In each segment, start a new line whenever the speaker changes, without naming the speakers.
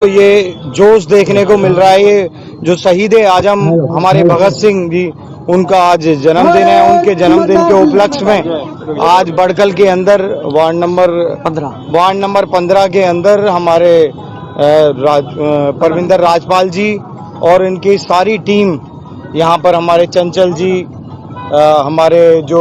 ये जोश देखने को मिल रहा है। ये जो शहीद आजम हमारे भगत सिंह जी, उनका आज जन्मदिन है। उनके जन्मदिन के उपलक्ष्य में आज बड़कल के अंदर वार्ड नंबर 15 के अंदर हमारे परविंदर राजपाल जी और इनकी सारी टीम यहाँ पर, हमारे चंचल जी, हमारे जो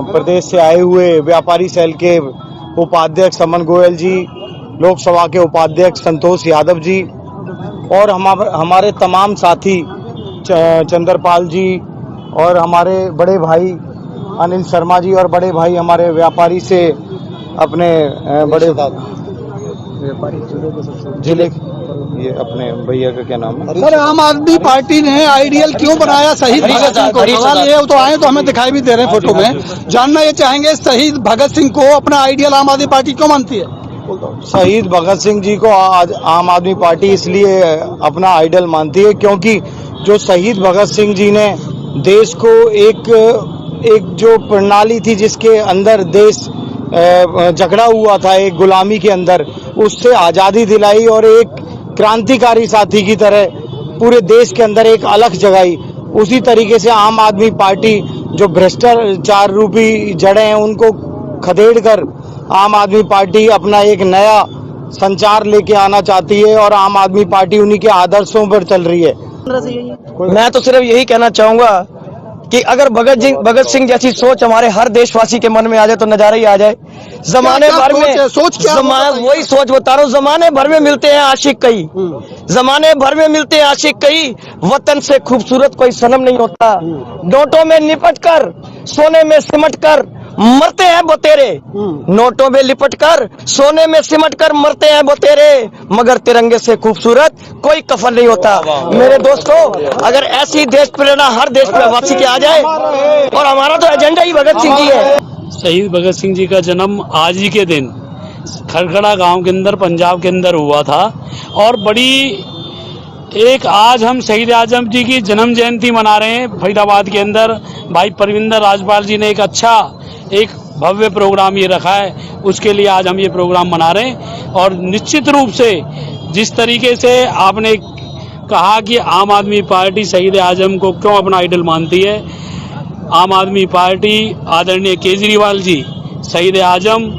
प्रदेश से आए हुए व्यापारी सेल के उपाध्यक्ष अमन गोयल जी, लोकसभा के उपाध्यक्ष संतोष यादव जी और हमारे तमाम साथी चंद्रपाल जी और हमारे बड़े भाई अनिल शर्मा जी और बड़े भाई हमारे व्यापारी से अपने बड़े व्यापारी जिले, ये अपने भैया का क्या नाम है
सर? आम आदमी पार्टी ने आइडियल क्यों बनाया शहीद भगत सिंह को? सवाल ये तो आए तो हमें दिखाई भी दे रहे हैं फोटो में, जानना ये चाहेंगे शहीद भगत सिंह को अपना आइडियल आम आदमी पार्टी क्यों मानती है?
शहीद भगत सिंह जी को आज आम आदमी पार्टी इसलिए अपना आइडल मानती है क्योंकि जो शहीद भगत सिंह जी ने देश को एक जो प्रणाली थी जिसके अंदर देश जकड़ा हुआ था, एक गुलामी के अंदर, उससे आज़ादी दिलाई और एक क्रांतिकारी साथी की तरह पूरे देश के अंदर एक अलख जगाई। उसी तरीके से आम आदमी पार्टी जो भ्रष्टाचार रूपी जड़ें हैं उनको खदेड़ कर आम आदमी पार्टी अपना एक नया संचार लेके आना चाहती है और आम आदमी पार्टी उन्हीं के आदर्शों पर चल रही है।
मैं तो सिर्फ यही कहना चाहूंगा कि अगर भगत सिंह जैसी सोच हमारे हर देशवासी के मन में आ जाए तो नजारा ही आ जाए। जमाने भर में
सोच क्या,
वही सोच बता रहा हूँ। जमाने भर में मिलते हैं आशिक कई, जमाने भर में मिलते हैं आशिक कई, वतन से खूबसूरत कोई सनम नहीं होता। नोटों में लिपट कर, सोने में सिमट कर मरते हैं बतेरे, नोटों में लिपट कर, सोने में सिमट कर मरते हैं बतेरे, मगर तिरंगे से खूबसूरत कोई कफन नहीं होता। मेरे दोस्तों, अगर ऐसी देश प्रेरणा हर देश वासी के आ जाए, और हमारा तो एजेंडा ही भगत सिंह जी है।
शहीद भगत सिंह जी का जन्म आज ही के दिन खरखड़ा गांव के अंदर पंजाब के अंदर हुआ था और बड़ी एक आज हम शहीद आजम जी की जन्म जयंती मना रहे हैं फरीदाबाद के अंदर। भाई परविंदर राजपाल जी ने एक भव्य प्रोग्राम ये रखा है, उसके लिए आज हम ये प्रोग्राम मना रहे हैं। और निश्चित रूप से जिस तरीके से आपने कहा कि आम आदमी पार्टी शहीद आजम को क्यों अपना आइडल मानती है, आम आदमी पार्टी आदरणीय केजरीवाल जी शहीद आजम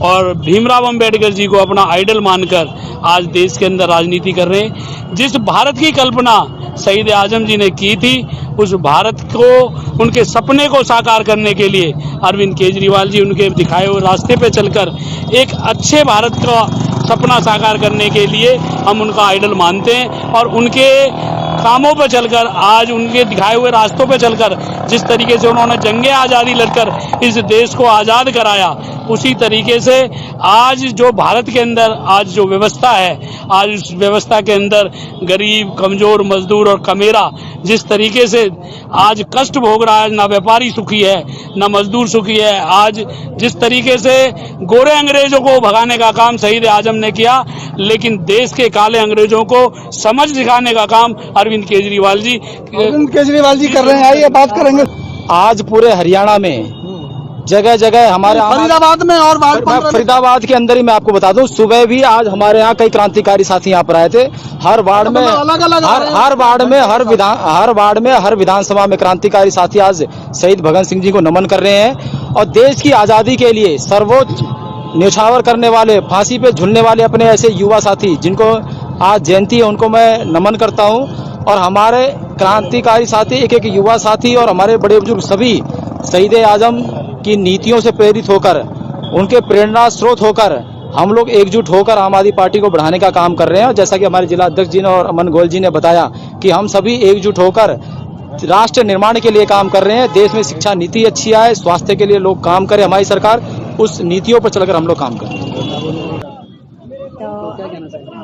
और भीमराव अंबेडकर जी को अपना आइडल मानकर आज देश के अंदर राजनीति कर रहे हैं। जिस भारत की कल्पना शहीद आजम जी ने की थी, उस भारत को, उनके सपने को साकार करने के लिए अरविंद केजरीवाल जी उनके दिखाए हुए रास्ते पे चलकर एक अच्छे भारत का सपना साकार करने के लिए हम उनका आइडल मानते हैं। और उनके कामों पर चलकर, आज उनके दिखाए हुए रास्तों पर चलकर जिस तरीके से उन्होंने जंगे आज़ादी लड़कर इस देश को आज़ाद कराया, उसी तरीके से आज जो भारत के अंदर आज जो व्यवस्था है, आज उस व्यवस्था के अंदर गरीब, कमजोर, मजदूर और कमेरा जिस तरीके से आज कष्ट भोग रहा है, ना व्यापारी सुखी है ना मजदूर सुखी है। आज जिस तरीके से गोरे अंग्रेजों को भगाने का काम शहीद आजम ने किया, लेकिन देश के काले अंग्रेजों को समझ दिखाने का काम अरविंद केजरीवाल जी
कर रहे हैं। आइए बात करेंगे।
आज पूरे हरियाणा में जगह जगह हमारे
फरीदाबाद में और
फरीदाबाद के अंदर ही मैं आपको बता दूं, सुबह भी आज हमारे यहाँ कई क्रांतिकारी साथी यहाँ पर आए थे। हर वार्ड में हर विधानसभा में क्रांतिकारी साथी आज शहीद भगत सिंह जी को नमन कर रहे हैं। और देश की आजादी के लिए सर्वोच्च न्यौछावर करने वाले, फांसी पे झूलने वाले अपने ऐसे युवा साथी जिनको आज जयंती है, उनको मैं नमन करता हूँ। और हमारे क्रांतिकारी साथी, एक एक युवा साथी और हमारे बड़े बुजुर्ग सभी शहीद आजम की नीतियों से प्रेरित होकर, उनके प्रेरणा स्रोत होकर हम लोग एकजुट होकर आम आदमी पार्टी को बढ़ाने का काम कर रहे हैं। और जैसा कि हमारे जिला अध्यक्ष जी ने और अमन गोयल जी ने बताया कि हम सभी एकजुट होकर राष्ट्र निर्माण के लिए काम कर रहे हैं। देश में शिक्षा नीति अच्छी आए, स्वास्थ्य के लिए लोग काम करें, हमारी सरकार उस नीतियों पर चलकर हम लोग काम करें।
तो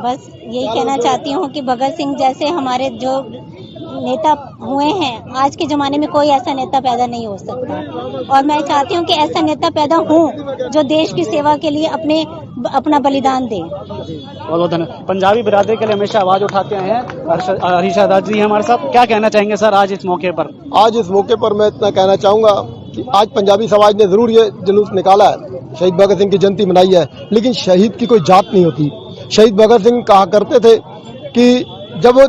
बस यही कहना चाहती हूँ कि भगत सिंह जैसे हमारे जो नेता हुए हैं, आज के ज़माने में कोई ऐसा नेता पैदा नहीं हो सकता। और मैं चाहती हूँ कि ऐसा नेता पैदा हो जो देश की सेवा के लिए अपना बलिदान दे।
बहुत धन्यवाद। पंजाबी बिरादरी के लिए हमेशा आवाज़ उठाते हैं हरीशा दास जी हमारे साथ, क्या कहना चाहेंगे सर आज इस मौके पर?
आज इस मौके पर मैं इतना कहना चाहूँगा कि आज पंजाबी समाज ने ज़रूर ये जुलूस निकाला है, शहीद भगत सिंह की जयंती मनाई है, लेकिन शहीद की कोई जात नहीं होती। शहीद भगत सिंह कहा करते थे कि जब वो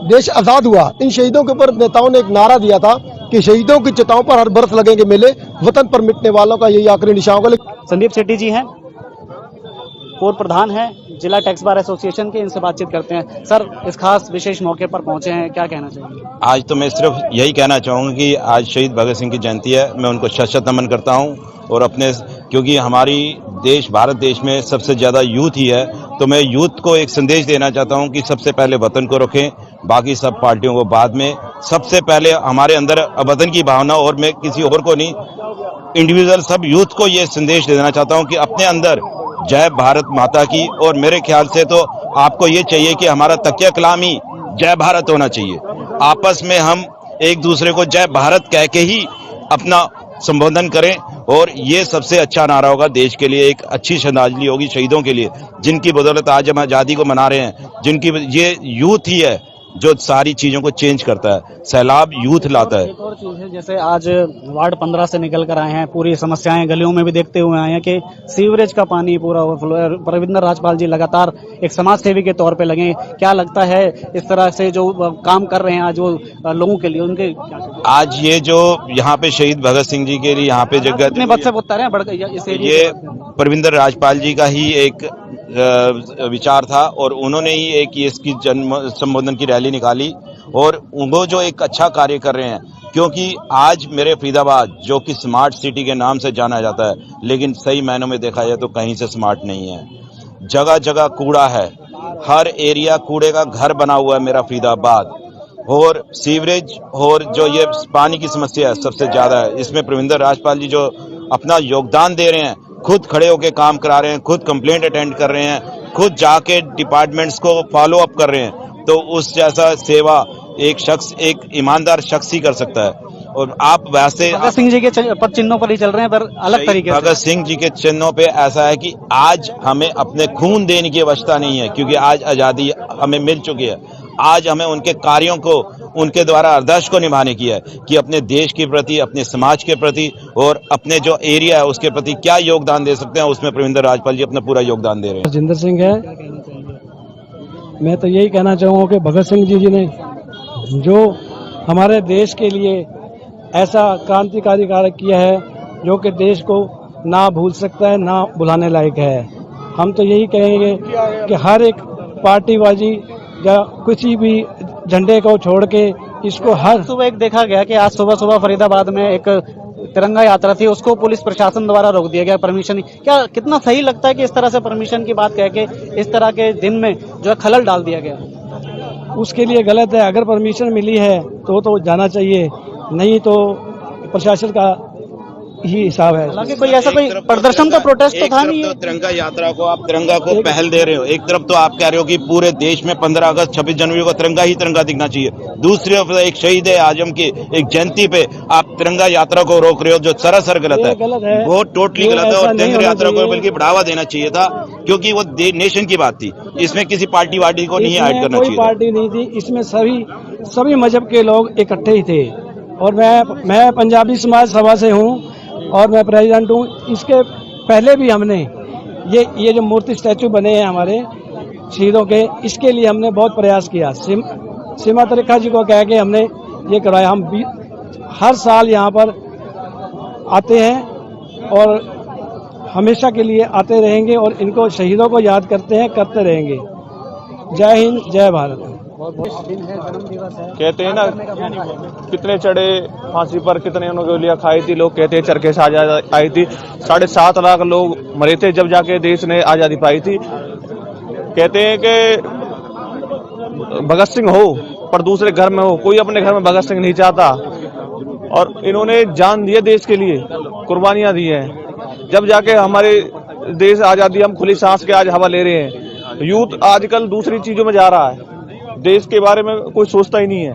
देश आज़ाद हुआ, इन शहीदों के ऊपर नेताओं ने एक नारा दिया था कि शहीदों की चिताओं पर हर बरस लगेंगे मेले, वतन पर मिटने वालों का यही आखिरी निशान होगा।
संदीप सेठी जी हैं, पूर्व प्रधान है जिला टैक्स बार एसोसिएशन के, इनसे बातचीत करते हैं। सर, इस खास विशेष मौके पर पहुंचे हैं, क्या कहना चाहिए?
आज तो मैं सिर्फ यही कहना चाहूँगा कि आज शहीद भगत सिंह की जयंती है, मैं उनको शत-शत नमन करता हूँ। और अपने, क्योंकि हमारी देश, भारत देश में सबसे ज़्यादा यूथ ही है, तो मैं यूथ को एक संदेश देना चाहता हूँ कि सबसे पहले वतन को रखें, बाकी सब पार्टियों को बाद में। सबसे पहले हमारे अंदर वतन की भावना, और मैं किसी और को नहीं, इंडिविजुअल सब यूथ को ये संदेश देना चाहता हूँ कि अपने अंदर जय भारत माता की। और मेरे ख्याल से तो आपको ये चाहिए कि हमारा तकिया कलाम ही जय भारत होना चाहिए। आपस में हम एक दूसरे को जय भारत कह के ही अपना संबोधन करें, और ये सबसे अच्छा नारा होगा देश के लिए, एक अच्छी श्रद्धांजलि होगी शहीदों के लिए, जिनकी बदौलत आज हम आज़ादी को मना रहे हैं। जिनकी ये यूथ ही है जो सारी चीजों को चेंज करता है, सैलाब यूथ लाता है।
एक और चीज है, जैसे आज वार्ड 15 से निकल कर आए हैं, पूरी समस्याएं गलियों में भी देखते हुए आए हैं कि सीवरेज का पानी पूरा ओवरफ्लो है। परविंदर राजपाल जी लगातार एक समाज सेवी के तौर पे लगे, क्या लगता है इस तरह से जो काम कर रहे हैं आज वो लोगों के लिए, उनके
आज ये जो यहाँ पे शहीद भगत सिंह जी के लिए यहाँ पे जगह,
अपने बद से बता रहे हैं,
ये परविंदर राजपाल जी का ही एक विचार था, और उन्होंने ही एक इसकी जन्म संबोधन की रैली निकाली, और वो जो एक अच्छा कार्य कर रहे हैं। क्योंकि आज मेरे फरीदाबाद जो कि स्मार्ट सिटी के नाम से जाना जाता है, लेकिन सही मायनों में देखा जाए तो कहीं से स्मार्ट नहीं है। जगह जगह कूड़ा है, हर एरिया कूड़े का घर बना हुआ है मेरा फरीदाबाद। और सीवरेज और जो ये पानी की समस्या है सबसे ज्यादा है। इसमें परविंदर राजपाल जी जो अपना योगदान दे रहे हैं, खुद खड़े होकर काम करा रहे हैं, खुद कंप्लेंट अटेंड कर रहे हैं, खुद जाके डिपार्टमेंट्स को फॉलो अप कर रहे हैं, तो उस जैसा सेवा एक शख्स, एक ईमानदार शख्स ही कर सकता है। और आप वैसे
भगत सिंह जी के चिन्हों पर ही चल रहे हैं, पर अलग तरीके से।
भगत सिंह जी के चिन्हों पे ऐसा है कि आज हमें अपने खून देने की आवश्यकता नहीं है, क्योंकि आज आजादी हमें मिल चुकी है। आज हमें उनके कार्यों को, उनके द्वारा आदर्श को निभाने की है कि अपने देश के प्रति, अपने समाज के प्रति और अपने जो एरिया है उसके प्रति क्या योगदान दे सकते हैं, उसमें परविंदर राजपाल जी अपना पूरा योगदान दे रहे हैं।
राजेंद्र सिंह है, मैं तो यही कहना चाहूँगा कि भगत सिंह जी ने जो हमारे देश के लिए ऐसा क्रांतिकारी कार्य किया है जो कि देश को ना भूल सकता है, ना भुलाने लायक है। हम तो यही कहेंगे कि हर एक पार्टीबाजी या किसी भी झंडे को छोड़ के इसको हर
सुबह एक देखा गया कि आज सुबह फरीदाबाद में एक तिरंगा यात्रा थी, उसको पुलिस प्रशासन द्वारा रोक दिया गया, परमिशन। क्या कितना सही लगता है कि इस तरह से परमिशन की बात कह के इस तरह के दिन में जो है खलल डाल दिया गया?
उसके लिए गलत है। अगर परमिशन मिली है तो जाना चाहिए, नहीं तो प्रशासन का ही हिसाब है।
हालांकि कोई ऐसा कोई प्रदर्शन का प्रोटेस्ट तो था नहीं।
तो तिरंगा यात्रा को आप तिरंगा को पहल दे रहे हो, एक तरफ तो आप कह रहे हो कि पूरे देश में 15 अगस्त 26 जनवरी को तिरंगा ही तिरंगा दिखना चाहिए, दूसरी तरफ एक शहीद आजम की एक जयंती पे आप तिरंगा यात्रा को रोक रहे हो, जो सरासर गलत है, वो टोटली गलत है। और तिरंगा यात्रा को बल्कि बढ़ावा देना चाहिए था, क्योंकि वो नेशन की बात थी, इसमें किसी पार्टी वार्टी को नहीं ऐड करना चाहिए।
कोई पार्टी नहीं थी इसमें, सभी मजहब के लोग इकट्ठे ही थे। और मैं पंजाबी समाज सभा से हूँ और मैं प्रेसिडेंट हूँ। इसके पहले भी हमने ये जो मूर्ति स्टैचू बने हैं हमारे शहीदों के, इसके लिए हमने बहुत प्रयास किया। सीमा तरीका जी को कह के हमने ये कराया। हम हर साल यहाँ पर आते हैं और हमेशा के लिए आते रहेंगे और इनको शहीदों को याद करते हैं, करते रहेंगे। जय हिंद, जय भारत।
कहते हैं ना, कितने चढ़े फांसी पर, कितने उन्होंने गोलियां खाई थी। लोग कहते हैं चरखे से आजादी आई थी, 7.5 लाख लोग मरे थे जब जाके देश ने आजादी पाई थी। कहते हैं कि भगत सिंह हो पर दूसरे घर में हो, कोई अपने घर में भगत सिंह नहीं चाहता। और इन्होंने जान दी है देश के लिए, कुर्बानियां दी हैं, जब जाके हमारे देश आजादी, हम खुली सांस के आज हवा ले रहे हैं। यूथ आजकल दूसरी चीजों में जा रहा है, देश के बारे में कोई सोचता ही नहीं है।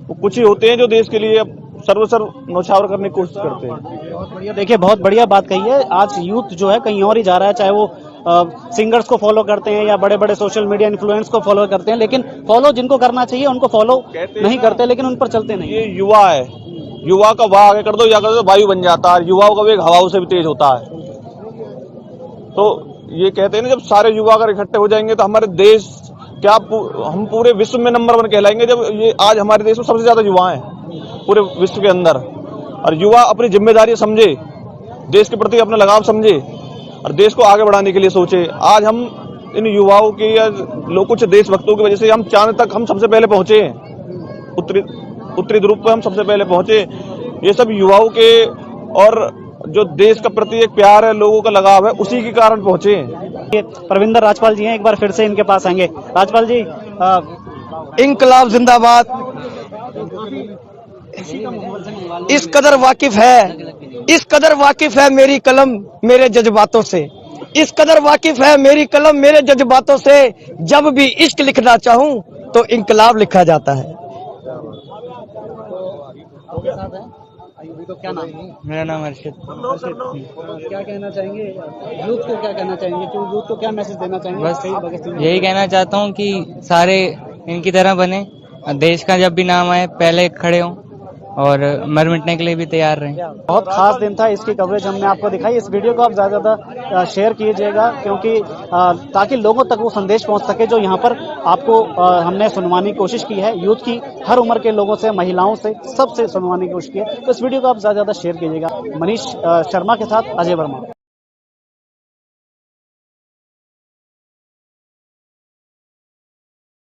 वो कुछ ही होते हैं जो देश के लिए सर्वस्व न्यौछावर करने की कोशिश करते हैं।
बहुत बढ़िया, देखिए बहुत बढ़िया बात कही है। आज यूथ जो है कहीं और ही जा रहा है, चाहे वो सिंगर्स को फॉलो करते हैं या बड़े बड़े सोशल मीडिया इन्फ्लुएंस को फॉलो करते हैं, लेकिन फॉलो जिनको करना चाहिए उनको फॉलो नहीं करते, लेकिन उन पर चलते नहीं।
ये युवा है, युवा का वाह आगे कर दो या कर दो वायु बन जाता है, युवाओं का वेग हवाओं से भी तेज होता है। तो ये कहते हैं ना, जब सारे युवा अगर इकट्ठे हो जाएंगे तो हमारे देश क्या हम पूरे विश्व में नंबर 1 कहलाएंगे जब ये आज हमारे देश में सबसे ज्यादा युवा हैं पूरे विश्व के अंदर। और युवा अपनी जिम्मेदारी समझे, देश के प्रति अपना लगाव समझे और देश को आगे बढ़ाने के लिए सोचे। आज हम इन युवाओं के या लोग कुछ देशभक्तों की वजह से हम चांद तक हम सबसे पहले पहुंचे, उत्तरी ध्रुव पर हम सबसे पहले पहुंचे। ये सब युवाओं के और जो देश का प्रति एक प्यार है, लोगों का लगाव है, उसी के कारण पहुंचे।
परविंदर राजपाल जी हैं, एक बार फिर से इनके पास आएंगे। राजपाल जी,
इनकलाब जिंदाबाद। इस कदर वाकिफ है मेरी कलम मेरे जज्बातों से, इस कदर वाकिफ है मेरी कलम मेरे जज्बातों से, जब भी इश्क लिखना चाहूं तो इनकलाब लिखा जाता है।
तो क्या नाम है?
मेरा नाम अर्शद।
क्या कहना चाहेंगे यूथ को, क्या कहना चाहेंगे कि यूथ को क्या मैसेज देना चाहेंगे?
बस यही कहना चाहता हूँ कि सारे इनकी तरह बने, देश का जब भी नाम आए पहले खड़े हों और मर मिटने के लिए भी तैयार रहें।
बहुत खास दिन था, इसकी कवरेज हमने आपको दिखाई। इस वीडियो को आप ज्यादा शेयर कीजिएगा क्योंकि ताकि लोगों तक वो संदेश पहुंच सके जो यहाँ पर आपको हमने सुनवाने की कोशिश की है। यूथ की हर उम्र के लोगों से, महिलाओं से, सबसे सुनवाने की कोशिश की है। तो इस वीडियो को आप ज्यादा शेयर कीजिएगा। मनीष शर्मा के साथ अजय वर्मा।